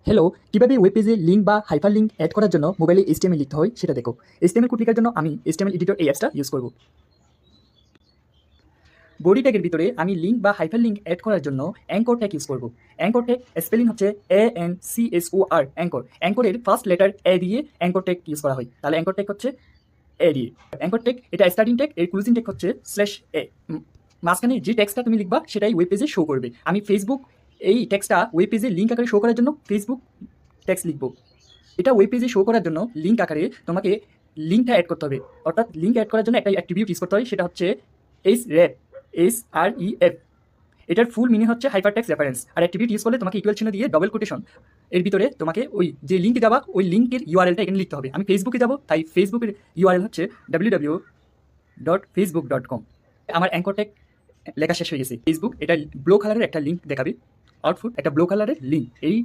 Hello, কিভাবে web পেজে link বা হাইপার লিঙ্ক অ্যাড করার জন্য মোবাইলে HTML লিখতে হয় সেটা দেখো। HTML কোড লেখার জন্য আমি HTML এডিটর এই অ্যাপসটা ইউজ করব। বডি ট্যাগের ভিতরে আমি লিঙ্ক বা হাইপার লিঙ্ক অ্যাড করার জন্য অ্যাঙ্কর ট্যাগ ইউজ করব। অ্যাঙ্কর ট্যাগ স্পেলিং হচ্ছে ANCHOR, অ্যাঙ্কর। অ্যাঙ্করের ফার্স্ট লেটার এ দিয়ে অ্যাঙ্কর ট্যাগ ইউজ করা হয়। তাহলে অ্যাঙ্কর ট্যাগ হচ্ছে এ দিয়ে। অ্যাঙ্কর ট্যাগ এটা স্টার্টিং ট্যাগ, এর ক্লোজিং ট্যাগ হচ্ছে /a। মাঝখানে যে টেক্সটটা তুমি লিখবা সেটাই ওয়েব পেজে শো করবে। আমি ফেসবুক এই টেক্সটটা ওয়েব পেজে লিঙ্ক আকারে শো করার জন্য ফেসবুক টেক্সট লিখবো। এটা ওয়েব পেজে শো করার জন্য লিঙ্ক আকারে তোমাকে লিঙ্কটা অ্যাড করতে হবে। অর্থাৎ লিঙ্ক অ্যাড করার জন্য একটা অ্যাট্রিবিউট ইউজ করতে হয়, সেটা হচ্ছে SREF। SREF এটার ফুল মিনিং হচ্ছে হাইপার টেক্সট রেফারেন্স। আর অ্যাট্রিবিউট ইউজ করলে তোমাকে ইকুয়াল চিহ্ন দিয়ে ডবল কোটেশন এর ভিতরে তোমাকে ওই যে লিঙ্কে যাবা ওই লিঙ্কের ইউআরএলটা এখানে লিখতে হবে। আমি ফেসবুকে যাবো, তাই ফেসবুকের ইউআরএল হচ্ছে www.facebook.com। আমার অ্যাঙ্কর ট্যাগ লেখা শেষ হয়ে গেছে। ফেসবুক এটা ব্লু কালারের একটা লিঙ্ক দেখাবে, আউটপুট একটা ব্লু কালারের লিঙ্ক। এই